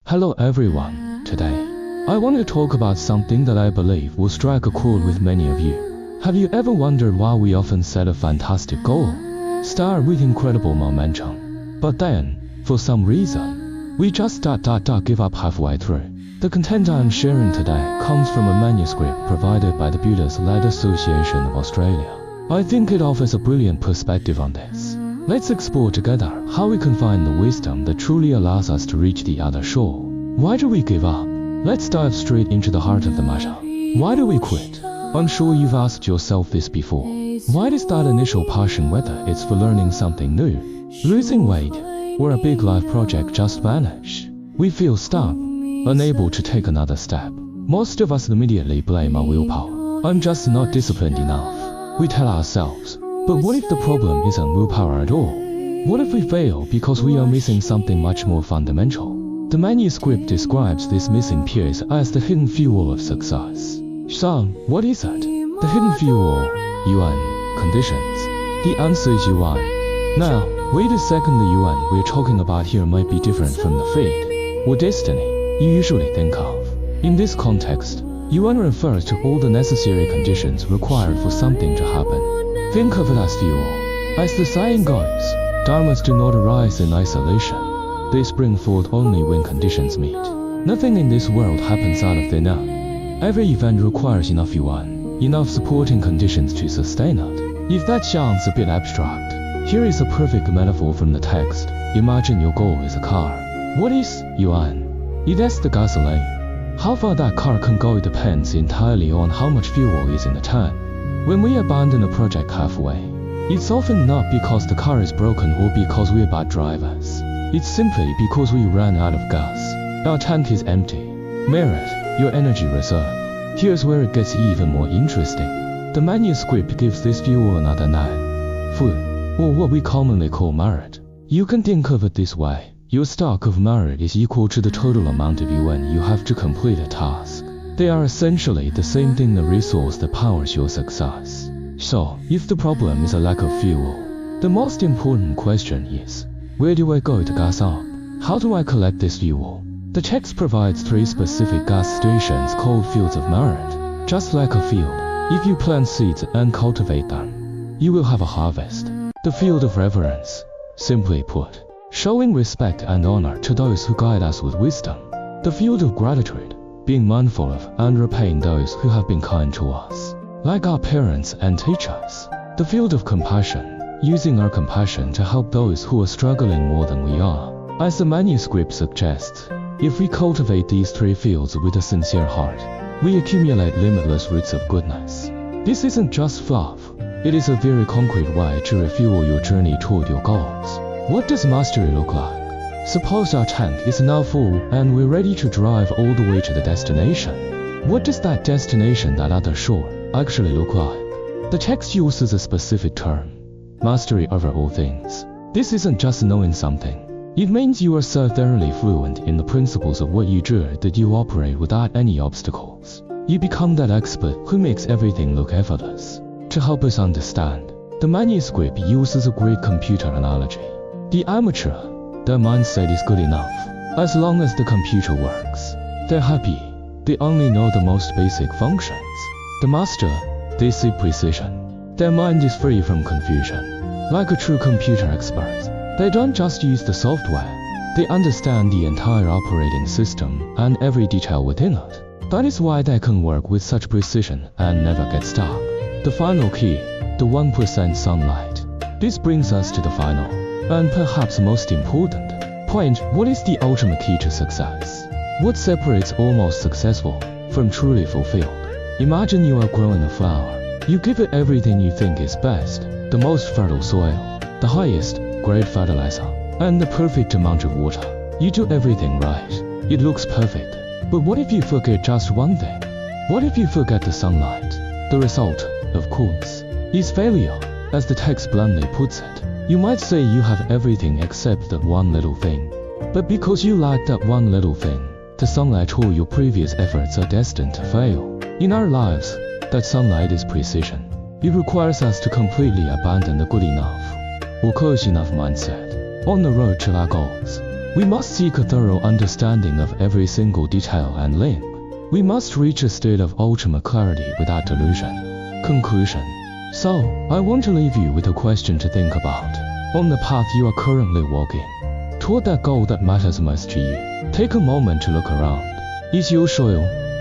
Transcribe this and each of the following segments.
Hello everyone, today I want to talk about something that I believe will strike a chord with many of you. Have you ever wondered why we often set a fantastic goal, start with incredible momentum, but then, for some reason, we just give up halfway through? The content I am sharing today comes from a manuscript provided by the Builders-Led Association of Australia. I think it offers a brilliant perspective on this. Let's explore together how we can find the wisdom that truly allows us to reach the other shore. Why do we give up? Let's dive straight into the heart of the matter. Why do we quit? I'm sure you've asked yourself this before. Why does that initial passion, whether it's for learning something new, losing weight, or a big life project, just vanish? We feel stuck, unable to take another step. Most of us immediately blame our willpower. I'm just not disciplined enough, we tell ourselves. But what if the problem isn't willpower at all? What if we fail because we are missing something much more fundamental? The manuscript describes this missing piece as the hidden fuel of success. So, what is it? The hidden fuel, UN, conditions. The answer is UN. Now, wait a second, the UN we're talking about here might be different from the fate or destiny you usually think of. In this context, UN refers to all the necessary conditions required for something to happen. Think of it as fuel. As the saying goes, dharmas do not arise in isolation. They spring forth only when conditions meet. Nothing in this world happens out of thin air. Every event requires enough UN, enough supporting conditions to sustain it. If that sounds a bit abstract, here is a perfect metaphor from the text. Imagine your goal is a car. What is UN? It is the gasoline. How far that car can go depends entirely on how much fuel is in the tank. When we abandon a project halfway, it's often not because the car is broken or because we're bad drivers. It's simply because we ran out of gas. Our tank is empty. Merit, your energy reserve. Here's where it gets even more interesting. The manuscript gives this fuel another name: food, or what we commonly call merit. You can think of it this way. Your stock of merit is equal to the total amount of UN you have to complete a task. They are essentially the same thing, the resource that powers your success. So, if the problem is a lack of fuel, the most important question is, where do I go to gas up? How do I collect this fuel? The text provides 3 specific gas stations called fields of merit. Just like a field, if you plant seeds and cultivate them, you will have a harvest. The field of reverence, simply put, showing respect and honor to those who guide us with wisdom. The field of gratitude, being mindful of and repaying those who have been kind to us, like our parents and teachers. The field of compassion, using our compassion to help those who are struggling more than we are. As the manuscript suggests, if we cultivate these 3 fields with a sincere heart, we accumulate limitless roots of goodness. This isn't just fluff, it is a very concrete way to refuel your journey toward your goals. What does mastery look like? Suppose our tank is now full and we're ready to drive all the way to the destination. What does that destination, that other shore, actually look like? The text uses a specific term: mastery over all things. This isn't just knowing something. It means you are so thoroughly fluent in the principles of what you do that you operate without any obstacles. You become that expert who makes everything look effortless. To help us understand, the manuscript uses a great computer analogy. The amateur, their mindset is good enough. As long as the computer works, they're happy. They only know the most basic functions. The master, they seek precision. Their mind is free from confusion. Like a true computer expert, they don't just use the software. They understand the entire operating system and every detail within it. That is why they can work with such precision and never get stuck. The final key, the 1% sunlight. This brings us to the final, and perhaps most important, point: what is the ultimate key to success? What separates almost successful from truly fulfilled? Imagine you are growing a flower. You give it everything you think is best: the most fertile soil, the highest grade fertilizer, and the perfect amount of water. You do everything right. It looks perfect. But what if you forget just one thing? What if you forget the sunlight? The result, of course, is failure. As the text bluntly puts it, you might say you have everything except that one little thing. But because you lack that one little thing, the sunlight, all your previous efforts are destined to fail. In our lives, that sunlight is precision. It requires us to completely abandon the good enough. or close enough mindset. On the road to our goals, we must seek a thorough understanding of every single detail and link. We must reach a state of ultimate clarity without delusion. Conclusion. So, I want to leave you with a question to think about. On the path you are currently walking toward that goal that matters most to you, take a moment to look around. Is your soil,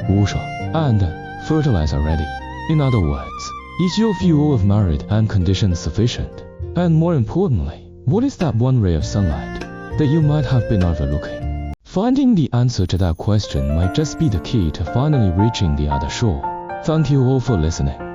water, and fertilizer ready? In other words, is your view of merit and conditions sufficient? And more importantly, what is that one ray of sunlight that you might have been overlooking? Finding the answer to that question might just be the key to finally reaching the other shore. Thank you all for listening.